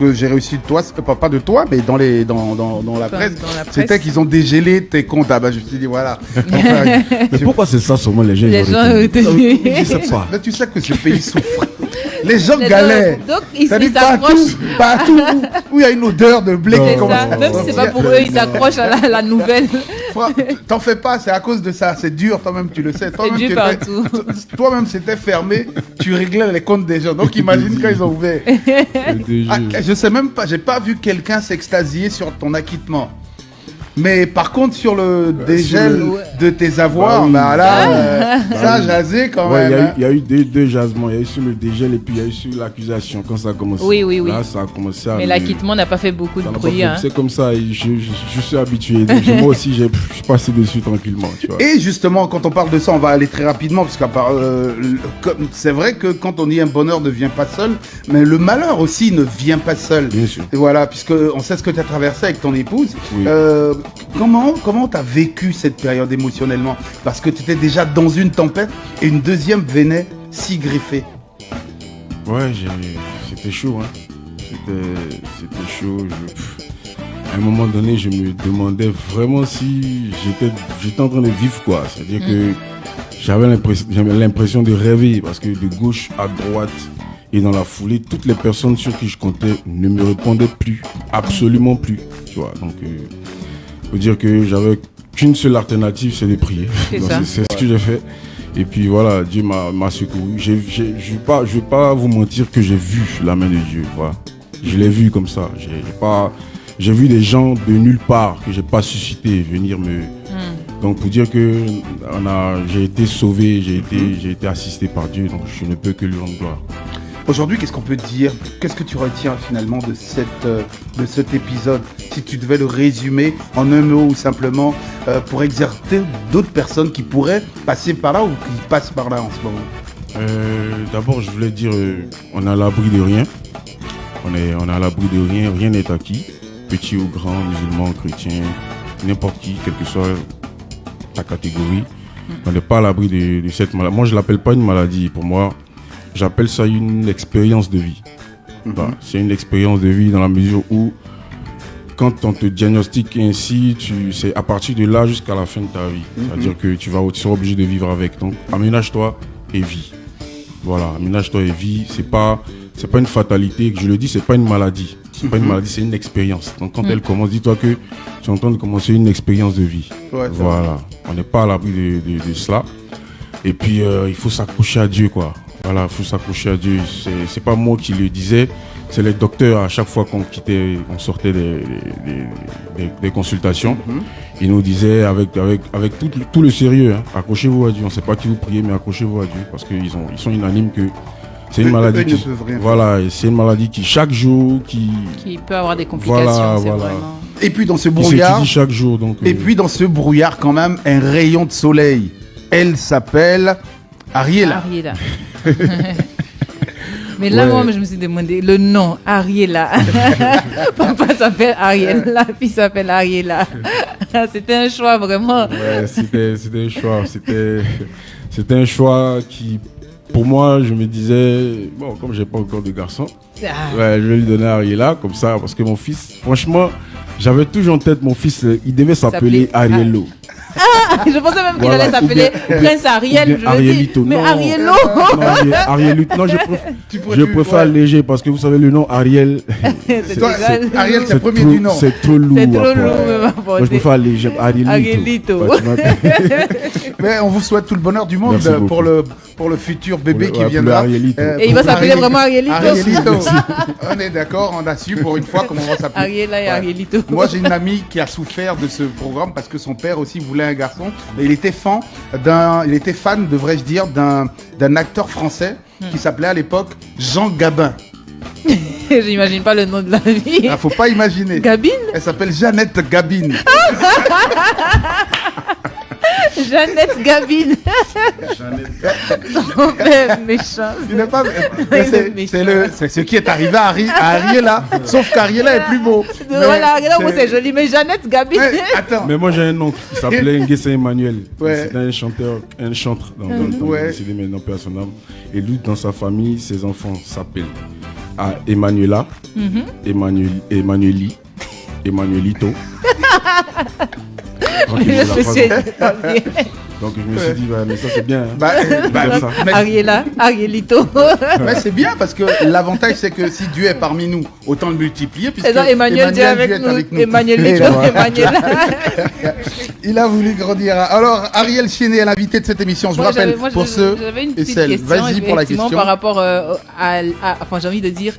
que j'ai reçu de toi, pas de toi, mais dans la presse, c'était qu'ils ont dégélé tes comptes. Ah bah je me suis dit voilà. Enfin, mais pourquoi c'est ça seulement les gens je sais pas. Mais tu sais que ce pays souffre. Les gens galèrent. Donc ils s'accrochent. Partout où il y a une odeur de blé qui commence. Même si c'est pas pour eux, ils s'accrochent à la nouvelle. T'en fais pas, c'est à cause de ça. C'est dur, toi-même tu le sais. Toi-même c'était fermé, tu réglais les comptes des gens. Donc imagine quand ils ont ouvert. Je sais même pas, j'ai pas vu quelqu'un s'extasier sur ton acquittement. Mais par contre, sur le dégel de tes avoirs, ça a jasé quand même. Il y a eu deux jasements. Il y a eu sur le dégel et puis il y a eu sur l'accusation quand ça a commencé. Oui. Là, ça a commencé à. Mais l'acquittement n'a pas fait beaucoup de bruit. C'est comme ça, je suis habitué. Donc, moi aussi, je suis passé dessus tranquillement. Tu vois. Et justement, quand on parle de ça, on va aller très rapidement, parce que c'est vrai que quand on dit un bonheur ne vient pas seul, mais le malheur aussi ne vient pas seul. Bien sûr. Et voilà, puisque on sait ce que tu as traversé avec ton épouse. Oui. Comment tu as vécu cette période émotionnellement? Parce que tu étais déjà dans une tempête et une deuxième venait s'y greffer. Ouais, c'était chaud. Hein. C'était chaud. À un moment donné, je me demandais vraiment si j'étais en train de vivre quoi. C'est-à-dire que j'avais l'impression de rêver parce que de gauche à droite et dans la foulée, toutes les personnes sur qui je comptais ne me répondaient plus, absolument plus. Tu vois, donc faut dire que j'avais qu'une seule alternative, c'est de prier. C'est ce que j'ai fait. Et puis voilà, Dieu m'a secouru. Je vais pas vous mentir que j'ai vu la main de Dieu. Voilà. Je l'ai vu comme ça. J'ai vu des gens de nulle part que j'ai pas suscité venir me. Donc pour dire que j'ai été sauvé, j'ai été assisté par Dieu. Donc je ne peux que lui rendre gloire. Aujourd'hui, qu'est-ce qu'on peut dire? Qu'est-ce que tu retiens finalement de cet épisode? Si tu devais le résumer en un mot ou simplement pour exercer d'autres personnes qui pourraient passer par là ou qui passent par là en ce moment. D'abord, je voulais dire, on est à l'abri de rien. On est à l'abri de rien. Rien n'est acquis. Petit ou grand, musulman, chrétien, n'importe qui, quelle que soit ta catégorie. On n'est pas à l'abri de cette maladie. Moi, je l'appelle pas une maladie. Pour moi, j'appelle ça une expérience de vie. Bah, c'est une expérience de vie dans la mesure où, quand on te diagnostique ainsi, c'est à partir de là jusqu'à la fin de ta vie. C'est-à-dire que tu seras obligé de vivre avec. Donc, aménage-toi et vis. Voilà, aménage-toi et vis. C'est pas une fatalité. Je le dis, c'est pas une maladie. C'est pas une maladie, c'est une expérience. Donc, quand elle commence, dis-toi que tu es en train de commencer une expérience de vie. Ouais, voilà. On n'est pas à l'abri de cela. Et puis, il faut s'accrocher à Dieu, quoi. Voilà, il faut s'accrocher à Dieu. C'est pas moi qui le disais, c'est les docteurs à chaque fois qu'on sortait des consultations. Ils nous disaient avec tout le sérieux, hein, accrochez-vous à Dieu. On ne sait pas qui vous priez, mais accrochez-vous à Dieu parce qu'ils sont unanimes que c'est une maladie c'est une maladie qui chaque jour qui peut avoir des complications. Vraiment... Et puis dans ce brouillard, chaque jour, donc, et puis dans ce brouillard quand même un rayon de soleil. Elle s'appelle Ariela. Mais là, moi, je me suis demandé le nom, Ariela. Papa s'appelle Ariel, la fille s'appelle Ariela. C'était un choix vraiment. Ouais, c'était un choix. C'était un choix qui, pour moi, je me disais, bon, comme j'ai pas encore de garçon, je vais lui donner Ariela, comme ça, parce que mon fils, franchement, j'avais toujours en tête mon fils, il devait s'appeler Ariello. Je pensais même qu'il allait s'appeler Prince Ariel. Arielito. Mais Ariello. Arielito. Non, je préfère léger parce que vous savez le nom Ariel. Ariel, c'est le premier du nom. C'est trop lourd. Moi, je préfère léger. Arielito. Mais on vous souhaite tout le bonheur du monde pour le futur bébé qui viendra. Et il va s'appeler vraiment Arielito. On est d'accord, on a su pour une fois comment on va s'appeler. Ariela et Arielito. Moi, j'ai une amie qui a souffert de ce programme parce que son père aussi voulait un garçon. Et il était fan, devrais-je dire, d'un acteur français qui s'appelait à l'époque Jean Gabin. J'imagine pas le nom de la vie. Ah, faut pas imaginer. Gabine. Elle s'appelle Jeannette Gabine. Jeannette Gabine. Son père méchant. C'est ce qui est arrivé à Ariela. Sauf qu'Ariela est plus beau. Voilà, Ariela, c'est joli. Mais Jeannette Gabine. Attends. Mais moi, j'ai un oncle qui s'appelait Nguessa Emmanuel. C'était un chanteur dans le temps. Il est décédé maintenant, personne. Et lui, dans sa famille, ses enfants s'appellent à Emmanuela, Emmanuelito. Donc je me suis dit, mais ça c'est bien. Arielito. Mais c'est bien parce que l'avantage c'est que si Dieu est parmi nous, autant le multiplier. Puisque Emmanuel est avec nous. Emmanuelito, Il a voulu grandir. Alors Ariel Chéné est l'invité de cette émission. Je vous rappelle pour ceux et celles. Vas-y pour la question. Par rapport j'ai envie de dire,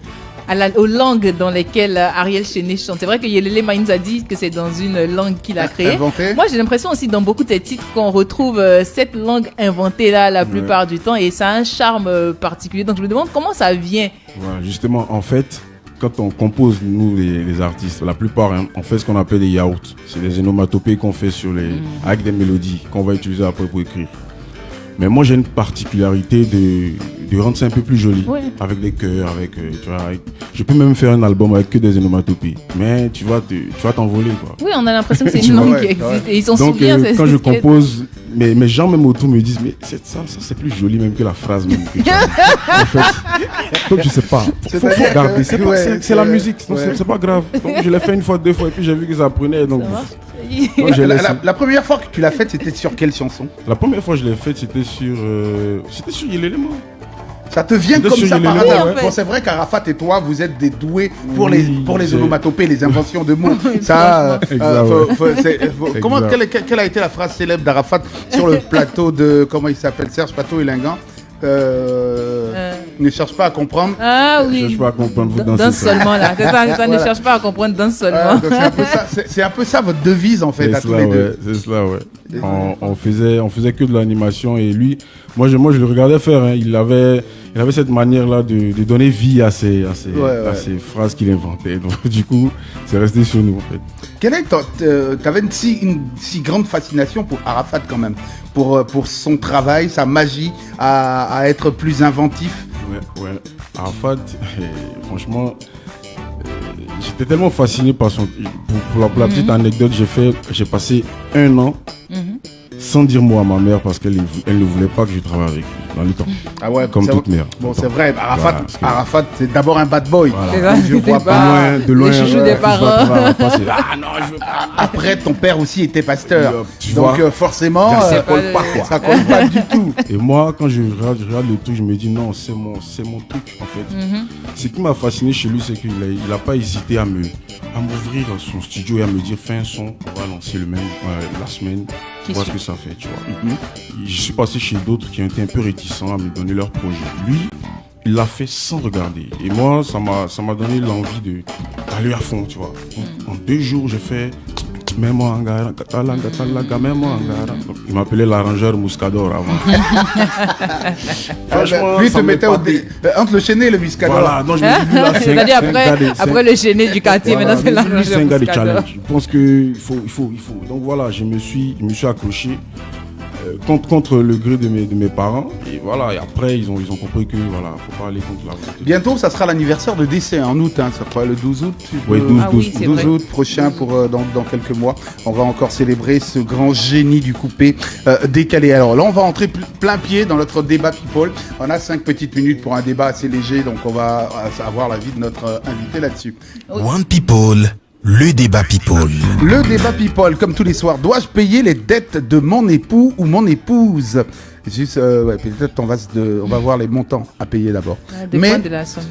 aux langues dans lesquelles Ariel Chéné chante. C'est vrai que Yelele Maïns a dit que c'est dans une langue qu'il a créée. Inventée. Moi, j'ai l'impression aussi dans beaucoup de ses titres qu'on retrouve cette langue inventée là la plupart du temps et ça a un charme particulier. Donc je me demande comment ça vient. Voilà, justement, en fait, quand on compose, nous les artistes, la plupart, on fait ce qu'on appelle des yaourts. C'est des onomatopées qu'on fait avec des mélodies qu'on va utiliser après pour écrire. Mais moi, j'ai une particularité de rendre ça un peu plus joli. Ouais. Avec des chœurs, je peux même faire un album avec que des onomatopées. Mais tu vas t'envoler, quoi. Oui, on a l'impression que c'est une langue qui existe. Et ils s'en souviennent. Donc, quand je compose, mes gens même autour me disent, mais ça c'est plus joli même que la phrase même que tu as. En fait, donc je sais pas. Faut garder. C'est la musique, c'est pas grave. Donc je l'ai fait une fois, 2 fois, et puis j'ai vu que ça prenait. Donc, la première fois que tu l'as faite, c'était sur quelle chanson? La première fois que je l'ai faite, c'était sur Yelele. Ça te vient comme ça par hasard. Ouais. Bon, c'est vrai qu'Arafat et toi, vous êtes des doués pour les onomatopées, les inventions de mots. Ça, quelle a été la phrase célèbre d'Arafat sur le plateau de, comment il s'appelle, Serge Pato et Lingan? Ne cherche pas à comprendre. Ah oui. Ne cherche pas à comprendre, vous danse seulement là. C'est ça, voilà. Ne cherche pas à comprendre, danse seulement. C'est un peu ça votre devise en fait, à tous les deux. C'est cela, ouais. On faisait que de l'animation et lui, moi je le regardais faire. Il avait cette manière là de donner vie à ces phrases qu'il inventait. Donc du coup, c'est resté sur nous en fait. T'avais une si grande fascination pour Arafat quand même, pour son travail, sa magie à être plus inventif. Ouais. Arafat, franchement, j'étais tellement fasciné par son. Pour la petite anecdote, j'ai passé 1 an sans dire mot à ma mère parce qu'elle ne voulait pas que je travaille avec lui dans le temps. Ah ouais, comme toute mère. Bon, c'est vrai, Arafat, c'est d'abord un bad boy. Voilà. Je vois pas de loin. Les chouchous des parents. Non, je veux pas. Après, ton père aussi était pasteur. Donc forcément, ça colle pas, quoi. Ça colle pas du tout. Et moi, quand je regarde le truc, je me dis non, c'est mon truc en fait. Ce qui m'a fasciné chez lui, c'est qu'il n'a pas hésité à m'ouvrir son studio et à me dire fais un son, on va lancer le même la semaine. Voir ce que ça fait, tu vois. Je suis passé chez d'autres qui ont été un peu réticents à me donner leur projet. Lui, il l'a fait sans regarder. Et moi, ça m'a donné l'envie d'aller à fond, tu vois. En 2 jours, j'ai fait même en Angara, il m'appelait l'arrangeur Mouscador avant. Franchement, lui, il te mettait entre le Chéné et le Mouscador. Voilà, donc je me dis, là, c'est après le Chéné du quartier, maintenant c'est l'arrangeur. C'est un gars de challenge. Je pense qu'il faut. Donc voilà, je me suis accroché contre le gré de mes parents. Et voilà, et après, ils ont compris que voilà, faut pas aller contre la volonté. Bientôt, ça sera l'anniversaire de décès en août, ça sera le 12 août. Oui, 12 août prochain dans quelques mois. On va encore célébrer ce grand génie du coupé décalé. Alors là, on va entrer plein pied dans notre débat People. On a 5 petites minutes pour un débat assez léger, donc on va avoir l'avis de notre invité là-dessus. One People. Le débat People. Le débat People, comme tous les soirs. Dois-je payer les dettes de mon époux ou mon épouse? Juste, peut-être on va voir les montants à payer d'abord. Mais de la somme.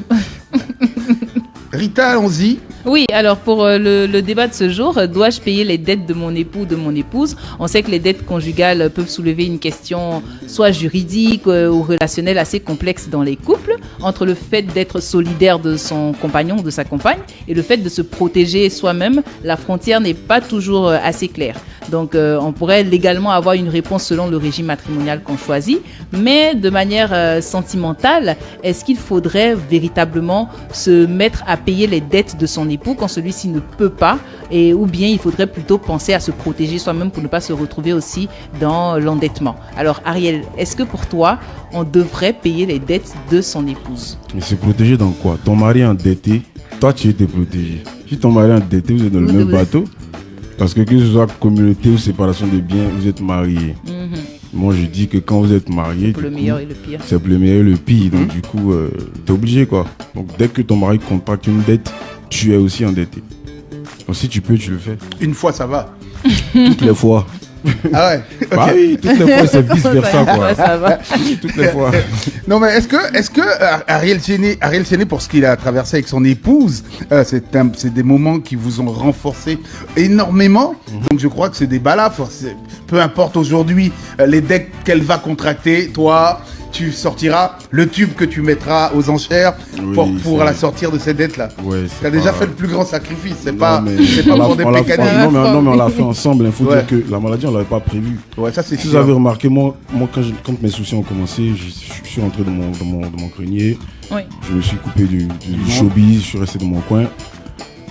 Rita, allons-y. Oui, alors pour le débat de ce jour, dois-je payer les dettes de mon époux ou de mon épouse? On sait que les dettes conjugales peuvent soulever une question soit juridique ou relationnelle assez complexe dans les couples, entre le fait d'être solidaire de son compagnon ou de sa compagne et le fait de se protéger soi-même. La frontière n'est pas toujours assez claire. Donc on pourrait légalement avoir une réponse selon le régime matrimonial qu'on choisit, mais de manière sentimentale, est-ce qu'il faudrait véritablement se mettre à payer les dettes de son époux quand celui-ci ne peut pas, ou bien il faudrait plutôt penser à se protéger soi-même pour ne pas se retrouver aussi dans l'endettement. Alors Ariel, est-ce que pour toi, on devrait payer les dettes de son épouse? Mais se protéger dans quoi? Ton mari est endetté, toi tu étais protégé. Si ton mari est endetté, vous êtes dans le même bateau. Parce que ce soit communauté ou séparation de biens, vous êtes mariés. Moi, je dis que quand vous êtes marié, pour le meilleur et le pire. C'est pour le meilleur et le pire. Donc, du coup, t'es obligé, quoi. Donc, dès que ton mari contracte une dette, tu es aussi endetté. Donc, si tu peux, tu le fais. Une fois, ça va. Toutes les fois. Ah ouais. Bah oui, toutes les fois, c'est vice-versa, quoi. Ça va. Toutes les fois. Non, mais est-ce que Ariel Chéné, pour ce qu'il a traversé avec son épouse, c'est des moments qui vous ont renforcé énormément. Donc je crois que ce débat-là, peu importe aujourd'hui les dettes qu'elle va contracter, toi, tu sortiras le tube que tu mettras aux enchères pour la sortir de ces dettes-là. Ouais, tu as déjà fait le plus grand sacrifice. C'est pas pour des mécanismes. Non, mais on l'a fait ensemble. Il faut dire que la maladie, on l'avait pas prévu. Ouais, ça c'est Si vous avez remarqué, moi quand mes soucis ont commencé, je suis rentré dans mon grenier. Oui. Je me suis coupé du showbiz, je suis resté dans mon coin.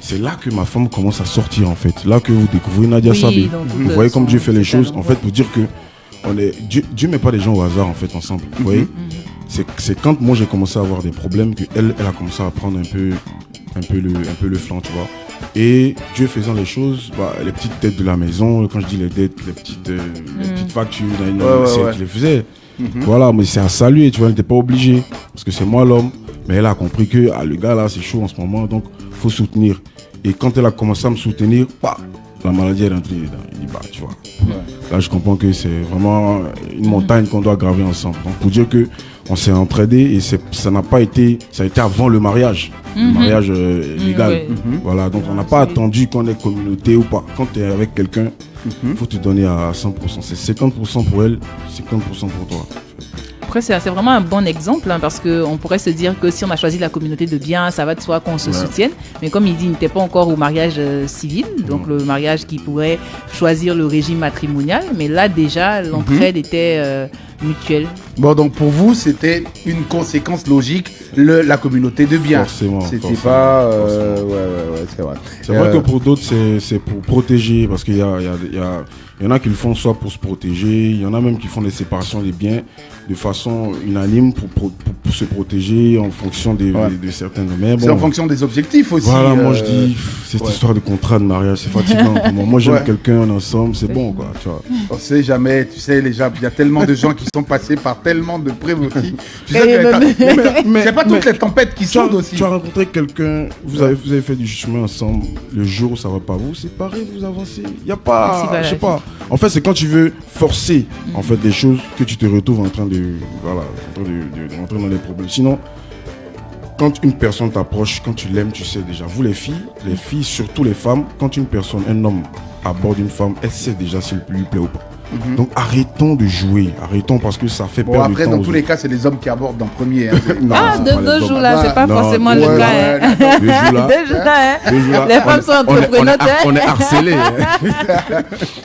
C'est là que ma femme commence à sortir, en fait. Là que vous découvrez Nadia Sabé. Vous voyez comme Dieu fait les choses. En fait, pour dire que Dieu met pas les gens au hasard, en fait, ensemble. Vous voyez, c'est quand moi j'ai commencé à avoir des problèmes que elle a commencé à prendre un peu le flanc, tu vois. Et Dieu faisant les choses, les petites dettes de la maison, quand je dis les dettes, les petites factures, c'est elle qui les faisait. Voilà, mais c'est à saluer, tu vois, elle n'était pas obligée. Parce que c'est moi l'homme. Mais elle a compris que le gars là, c'est chaud en ce moment, donc faut soutenir. Et quand elle a commencé à me soutenir, la maladie est rentrée dedans. Il dit, tu vois. Là, je comprends que c'est vraiment une montagne qu'on doit graver ensemble. Donc, pour dire que on s'est entraidés et ça n'a pas été, ça a été avant le mariage. Le mariage légal. Voilà, donc on n'a pas attendu qu'on ait communauté ou pas. Quand tu es avec quelqu'un, il faut te donner à 100%. C'est 50% pour elle, 50% pour toi. Après, c'est vraiment un bon exemple parce qu'on pourrait se dire que si on a choisi la communauté de bien, ça va de soi qu'on se soutienne. Mais comme il dit, il n'était pas encore au mariage civil, donc le mariage qui pourrait choisir le régime matrimonial. Mais là, déjà, l'entraide était mutuelle. Bon, donc pour vous, c'était une conséquence logique, la communauté de bien. Forcément. C'était pas... c'est vrai. C'est vrai que pour d'autres, c'est pour protéger, parce qu'il y en a qui le font soit pour se protéger, il y en a même qui font des séparations des biens de façon unanime pour se protéger en fonction de certains domaines. C'est en fonction des objectifs aussi. Voilà, moi je dis, cette histoire de contrat de mariage, c'est fatigant. Moi j'aime quelqu'un, on est ensemble, c'est bon, quoi. Tu vois. On sait jamais, tu sais, les gens, il y a tellement de gens qui sont passés par tellement de prérequis. Tu sais que c'est pas toutes les tempêtes qui sautent aussi. Tu as rencontré quelqu'un, vous avez fait du chemin ensemble, le jour où ça va pas vous séparer, vous avancez. Il n'y a pas, je sais pas. En fait, c'est quand tu veux forcer en fait des choses que tu te retrouves en train de rentrer dans les problèmes. Sinon, quand une personne t'approche, quand tu l'aimes, tu sais déjà. Vous les filles, surtout les femmes, quand un homme aborde une femme, elle sait déjà si elle lui plaît ou pas. Donc arrêtons de jouer, parce que ça fait perdre après, le temps. dans tous les cas, c'est les hommes qui abordent en premier. Deux jours là, c'est pas forcément le cas. Deux jours là, les femmes sont entrepreneurs. On est harcelés.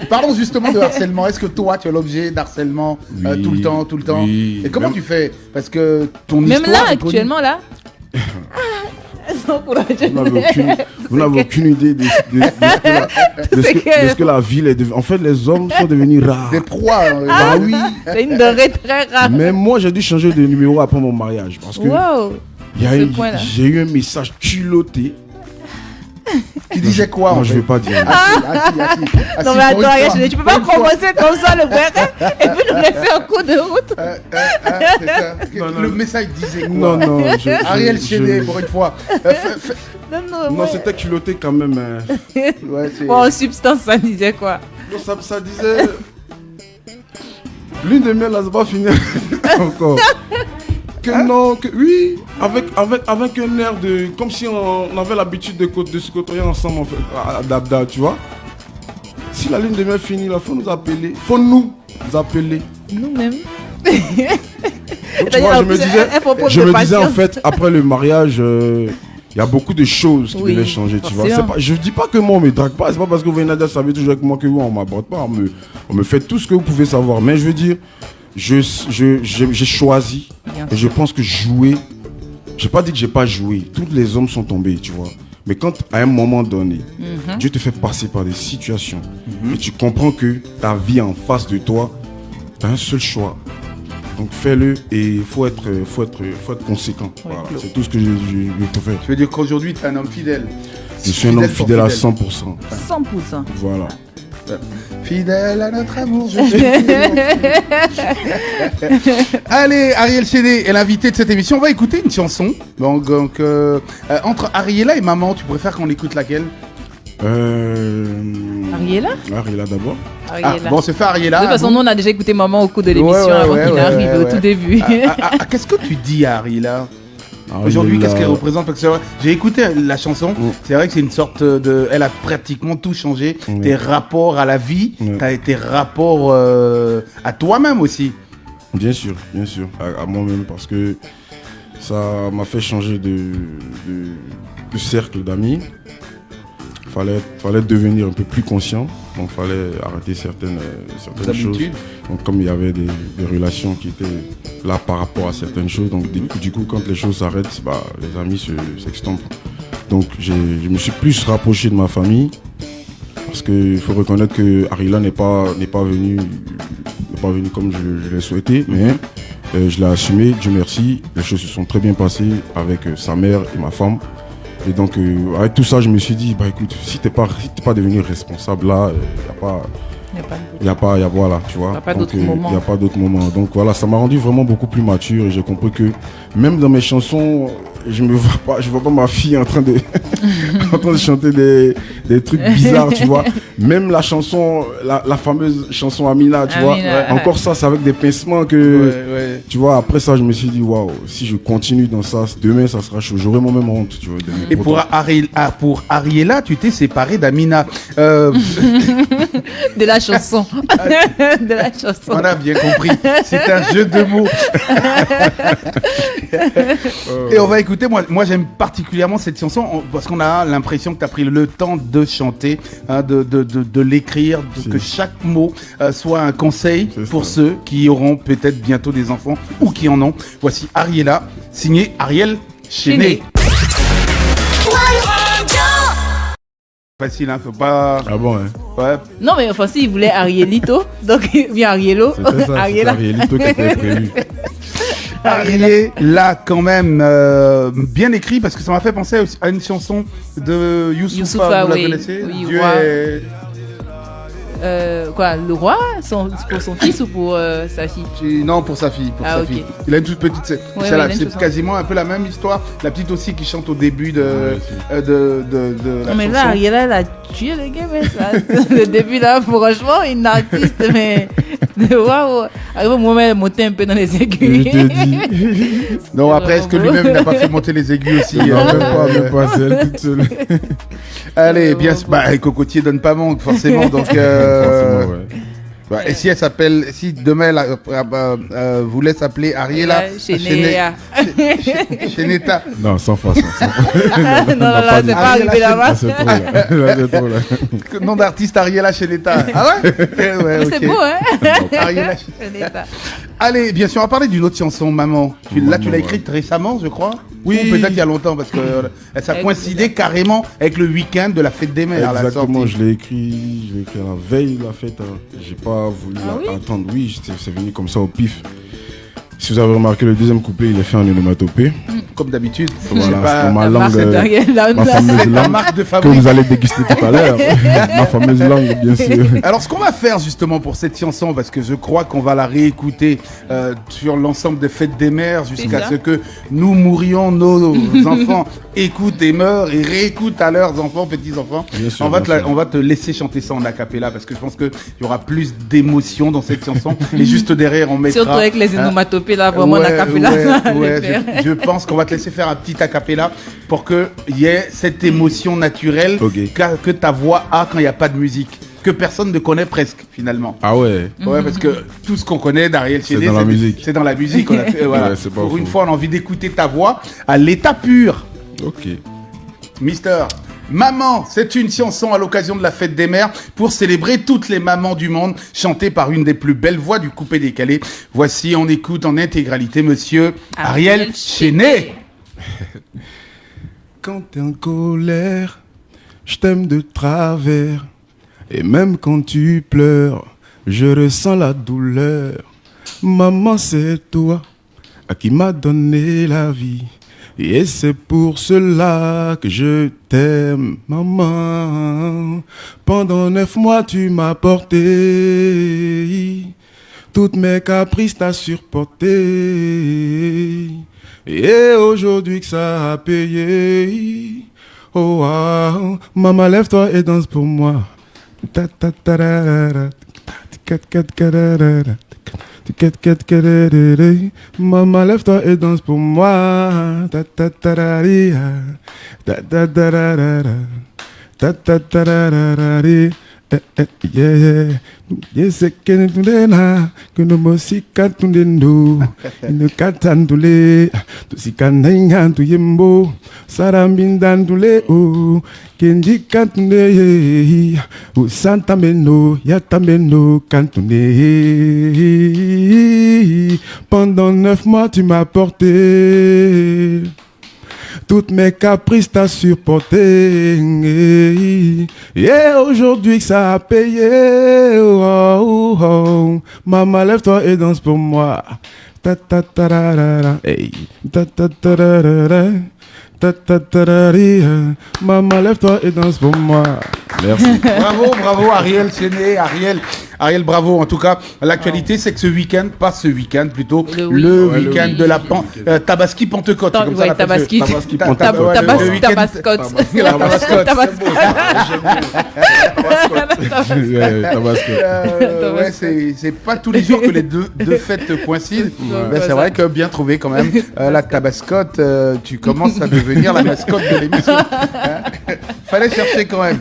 Parlons justement de harcèlement. Est-ce que toi, tu as l'objet d'harcèlement tout le temps Oui. Et comment tu fais? Parce que ton même histoire... là, actuellement, là vous n'avez aucune idée de ce que la ville est devenue. En fait, les hommes sont devenus rares. Des proies. Oui. C'est une denrée très rare. Mais moi, j'ai dû changer de numéro après mon mariage. Parce que j'ai eu un message culotté. Qui disait quoi? Moi, je ne vais pas dire. Non, mais attends, tu peux pas commencer comme ça le vrai et puis nous laisser en cours de route. Le message disait quoi? Non. Ariel Chéné, pour une fois. Non, c'était culotté quand même. En substance, ça disait quoi? Non, ça disait. L'une de mes, là, ça va finir encore. Oui, avec un air de... Comme si on avait l'habitude de se côtoyer ensemble, en fait, à Dabda, tu vois. Si la lune de miel finit, il faut nous appeler. Faut nous appeler. Nous-mêmes. Tu vois, je me disais en fait, après le mariage, il y a beaucoup de choses qui devaient changer, tu vois. Je dis pas que moi on me drague pas, c'est pas parce que vous venez Nadia savez toujours avec moi que vous on m'aborde pas, on me fait tout ce que vous pouvez savoir. Mais je veux dire, j'ai choisi et je pense que jouer, j'ai pas dit que j'ai pas joué, tous les hommes sont tombés, tu vois. Mais quand à un moment donné, Dieu te fait passer par des situations et tu comprends que ta vie en face de toi, tu as un seul choix. Donc fais-le et il faut être conséquent. Voilà. C'est tout ce que je peux faire. Tu veux dire qu'aujourd'hui tu es un homme fidèle? Je suis un homme fidèle à 100%. 100%. Voilà. Fidèle à notre amour, je suis Allez, Ariel Chéné est l'invité de cette émission. On va écouter une chanson. Donc entre Ariella et Maman, tu préfères qu'on écoute laquelle? Ariella d'abord. Bon, c'est fait Ariella. De toute façon, nous, on a déjà écouté Maman au cours de l'émission avant qu'il n'arrive au tout début. Qu'est-ce que tu dis à Ariella aujourd'hui? Qu'est-ce qu'elle représente? Parce que j'ai écouté la chanson. C'est vrai que c'est une sorte de... Elle a pratiquement tout changé. Tes rapports à la vie, tes rapports à toi-même aussi. Bien sûr, à moi-même, parce que ça m'a fait changer de cercle d'amis. Fallait devenir un peu plus conscient, donc fallait arrêter certaines choses. Donc comme il y avait des relations qui étaient là par rapport à certaines choses, donc du coup quand les choses s'arrêtent, les amis s'extompent. Donc je me suis plus rapproché de ma famille, parce qu'il faut reconnaître que Ariella n'est pas venu comme je l'ai souhaité, mais je l'ai assumé, Dieu merci, les choses se sont très bien passées avec sa mère et ma femme. Et donc avec tout ça, je me suis dit, écoute, si t'es pas devenu responsable là, il y a pas voilà, tu vois. Il n'y a pas d'autres moments. Donc voilà, ça m'a rendu vraiment beaucoup plus mature et j'ai compris que même dans mes chansons, je vois pas ma fille en train de chanter des trucs bizarres, tu vois. Même la chanson, la fameuse chanson Amina, tu vois. Encore ça, c'est avec des pincements que, tu vois. Après ça, je me suis dit, waouh, si je continue dans ça, demain, ça sera chaud. J'aurai moi-même honte, tu vois. Et pour Ariella, tu t'es séparé d'Amina. De la chanson. De la chanson. On a bien compris. C'est un jeu de mots. Et on va écouter, moi j'aime particulièrement cette chanson parce qu'on a l'impression que tu as pris le temps de chanter, de l'écrire, que chaque mot soit un conseil pour ceux qui auront peut-être bientôt des enfants ou qui en ont. Voici Ariella, signé Ariel Chéné. Facile, hein, faut pas... Ah bon, hein? Ouais. Non, mais enfin, si, il voulait Arielito, donc bien Ariello. C'était ça, c'était Arielito qui était prévu. Ariella, quand même, bien écrit, parce que ça m'a fait penser à une chanson de Youssoupha, vous la connaissez? Oui, Dieu roi. est... Quoi, le roi pour son fils ou pour sa fille? Non, pour sa fille. Fille. Il a une toute petite. C'est quasiment un peu la même histoire. La petite aussi qui chante au début de la chanson. Mais là, Ariella, elle a tué le gars, mais ça. Le début là, franchement, une artiste, mais. Waouh! Moi-même, monter un peu dans les aiguilles. Je te dis. Non, après, est-ce que lui-même n'a pas fait monter les aiguilles aussi? Non, même pas, c'est elle toute seule. Allez, bien, Cocotier donne pas manque, forcément, donc. Et si elle s'appelle, si demain elle vous laisse appeler Ariella Chénéta. Non, sans façon. Non, c'est pas arrivé là-bas. C'est trop là. Nom d'artiste Ariella Chénéta. Ah ouais? C'est beau, hein? Ariella Chénéta. Allez, bien sûr, on va parler d'une autre chanson, Maman. Tu l'as écrite récemment, je crois. Oui. Ou peut-être il y a longtemps, parce que ça coïncidait carrément avec le week-end de la fête des mères. Exactement, je l'ai écrit la veille de la fête. J'ai pas voulu attendre. Oui, c'est venu comme ça au pif. Si vous avez remarqué, le deuxième couplet, il est fait en onomatopée. Comme d'habitude. Voilà, c'est ma langue, ma fameuse langue que vous allez déguster tout à l'heure. Ma fameuse langue, bien sûr. Alors, ce qu'on va faire justement pour cette chanson, parce que je crois qu'on va la réécouter sur l'ensemble des fêtes des mères jusqu'à ce que nous mourions, nos enfants écoutent et meurent et réécoutent à leurs enfants, petits-enfants. On va te laisser chanter ça en acapella parce que je pense qu'il y aura plus d'émotion dans cette chanson. Et juste derrière, on mettra... Surtout avec les onomatopées là, vraiment l'acapella. Je pense qu'on va te laisser faire un petit acapella pour qu'il y ait cette émotion naturelle que ta voix a quand il n'y a pas de musique. Que personne ne connaît presque, finalement. Ah ouais? Ouais, parce que tout ce qu'on connaît d'Ariel Chéné, c'est dans la musique. C'est dans la musique. On a fait, voilà. Ouais, pour une fois, on a envie d'écouter ta voix à l'état pur. Ok. Mister, Maman, c'est une chanson à l'occasion de la fête des mères pour célébrer toutes les mamans du monde, chantée par une des plus belles voix du coupé-décalé. Voici, on écoute en intégralité Monsieur Ariel Chéné. Quand t'es en colère, je t'aime de travers. Et même quand tu pleures, je ressens la douleur. Maman, c'est toi qui m'a donné la vie. Et c'est pour cela que je t'aime, maman. Pendant 9 mois, tu m'as porté. Toutes mes caprices t'as supporté. Et aujourd'hui que ça a payé. Oh, wow. Maman, lève-toi et danse pour moi. Maman, lève-toi et danse pour moi. Yes, que tunena, que no musika tunendo, ino katandule, to sikananga to yembo, sarambindandule o, kenji katunde, o santa meno, yatameno kantune. Pendant 9 mois tu m'as porté. Toutes mes caprices t'as supporté. Et aujourd'hui que ça a payé. Oh, oh, oh. Maman, lève-toi et danse pour moi. Ta ta ta ra ra ra. Hey. Ta ta ta ra ra ra. Ta ta ta ra ri. Maman, lève-toi et danse pour moi. Merci. Bravo Ariel Chené, Ariel, bravo. En tout cas, l'actualité, c'est que ce week-end, pas ce week-end, plutôt le week-end de la Tabaski Pentecôte. C'est comme ça Tabaski Tabascotte. Ouais, c'est pas tous les jours que les deux fêtes coïncident. Mais c'est vrai que bien trouvé quand même. La Tabascotte, tu commences à devenir la mascotte de l'émission. Fallait chercher quand même.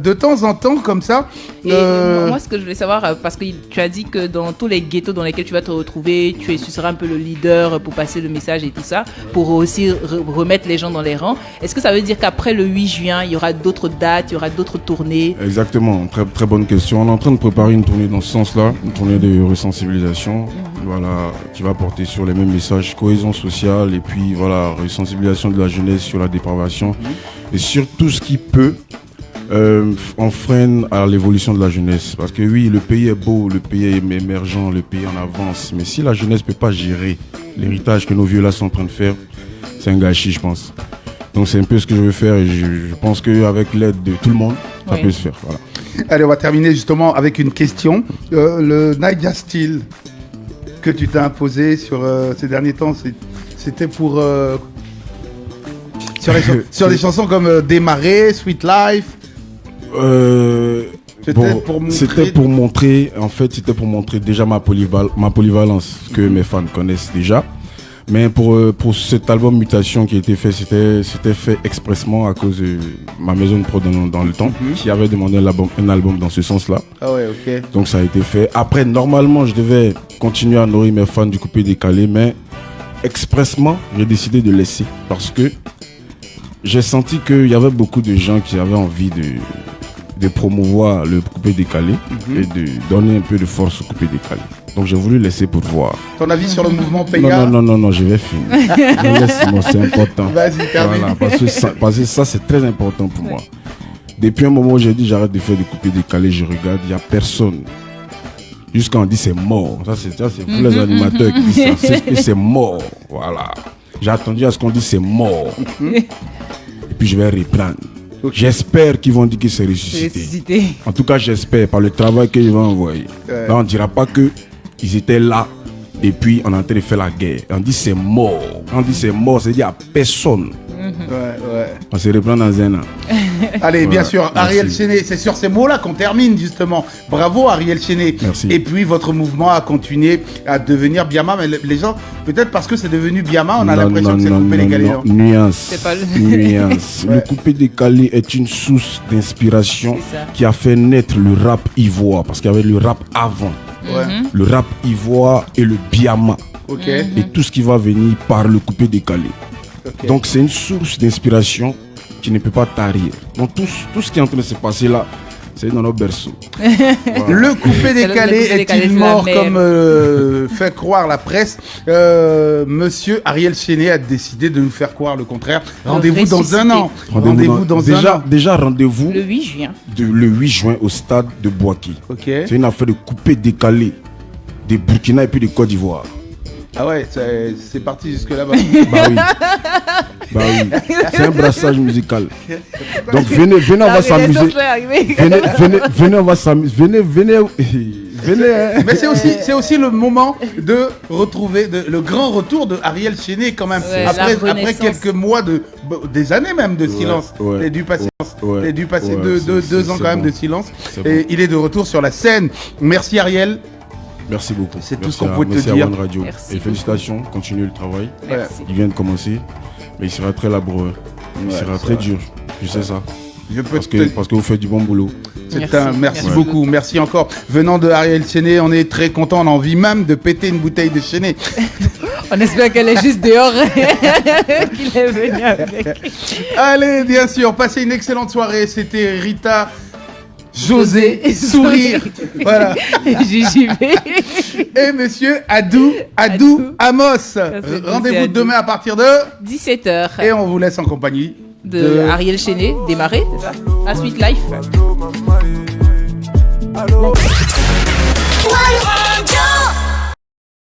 De temps en temps, comme ça. Moi, ce que je voulais savoir, parce que tu as dit que dans tous les ghettos dans lesquels tu vas te retrouver, tu seras un peu le leader pour passer le message et tout ça, pour aussi remettre les gens dans les rangs. Est-ce que ça veut dire qu'après le 8 juin, il y aura d'autres dates, il y aura d'autres tournées? Exactement, très, très bonne question. On est en train de préparer une tournée dans ce sens-là, une tournée de resensibilisation, voilà, qui va porter sur les mêmes messages, cohésion sociale et puis voilà, resensibilisation de la jeunesse sur la dépravation et sur tout ce qui peut enfreindre à l'évolution de la jeunesse. Parce que oui, le pays est beau, le pays est émergent, le pays en avance, mais si la jeunesse ne peut pas gérer l'héritage que nos vieux là sont en train de faire, c'est un gâchis, je pense. Donc c'est un peu ce que je veux faire et je pense qu'avec l'aide de tout le monde, ça peut se faire. Voilà. Allez, on va terminer justement avec une question. Le Naija Style que tu t'as imposé sur ces derniers temps, c'était pour... sur des chansons comme Démarrer, Sweet Life. C'était pour montrer déjà ma polyvalence que mes fans connaissent déjà. Mais pour cet album Mutation qui a été fait, c'était fait expressement à cause de ma maison de prod dans le temps, qui avait demandé un album dans ce sens-là. Ah ouais, ok. Donc ça a été fait. Après, normalement, je devais continuer à nourrir mes fans du coupé décalé, mais expressement, j'ai décidé de laisser parce que j'ai senti qu'il y avait beaucoup de gens qui avaient envie de promouvoir le coupé décalé et de donner un peu de force au coupé décalé. Donc j'ai voulu laisser pour voir. Ton avis sur le mouvement Paya? Non, je vais finir. C'est important. Vas-y, termine. Voilà, parce que ça, c'est très important pour moi. Depuis un moment où j'ai dit j'arrête de faire des coupés décalés, je regarde, il n'y a personne. Jusqu'à on dit c'est mort. Ça, c'est pour les animateurs qui disent ça. C'est mort. Voilà. J'ai attendu à ce qu'on dise c'est mort. Et puis je vais reprendre. Okay. J'espère qu'ils vont dire que c'est ressuscité. En tout cas, j'espère par le travail qu'ils vont envoyer. Là, on ne dira pas qu'ils étaient là et puis on est en train de faire la guerre. On dit c'est mort. On dit c'est mort, c'est-à-dire à personne. On se reprend dans un an. Allez, bien sûr, Ariel Chené, c'est sur ces mots-là qu'on termine justement. Bravo Ariel Chené. Merci. Et puis votre mouvement a continué à devenir Biama, mais les gens, peut-être parce que c'est devenu Biama, on a l'impression que c'est coupé décalé. Nuance. Nuance. Le coupé décalé est une source d'inspiration qui a fait naître le rap ivoire, parce qu'il y avait le rap avant. Le rap ivoire et le Biama. Et tout ce qui va venir par le coupé décalé. Donc c'est une source d'inspiration qui ne peut pas tarir. Donc tout ce qui est en train de se passer là, c'est dans nos berceaux. Voilà. Le coupé décalé est-il mort comme fait croire la presse? Monsieur Ariel Chené a décidé de nous faire croire le contraire. Rendez-vous dans un an. Rendez-vous dans un an. Déjà rendez-vous le 8 juin. Le 8 juin au stade de Boaké. C'est une affaire de coupé décalé des Burkina et puis de Côte d'Ivoire. Ah ouais, c'est parti jusque là-bas. Bah oui, c'est un brassage musical. Donc venez, on va s'amuser. Venez, on va s'amuser. Venez. Hein. Mais c'est aussi le moment de retrouver le grand retour de Ariel Chéné quand même. Ouais, après quelques mois des années même de silence. Il a dû passer, deux ans quand même de silence. Et il est de retour sur la scène. Merci Ariel. Merci beaucoup. C'est tout ce qu'on pouvait te dire. Merci à One Radio. Et félicitations, continuez le travail. Merci. Il vient de commencer, mais il sera très laborieux. Il sera très dur. Je sais ça. Parce que vous faites du bon boulot. Merci beaucoup, merci encore. Venant de Ariel Chéné, on est très content, on a envie même de péter une bouteille de Chéné. On espère qu'elle est juste dehors, qu'il est venu avec. Allez, bien sûr, passez une excellente soirée. C'était Rita, José, Sourire, voilà. JJB. Et monsieur Adou Amos. Rendez-vous demain à partir de 17h. Et on vous laisse en compagnie de Ariel Chéné, démarrer, c'est ça. À Sweet Life.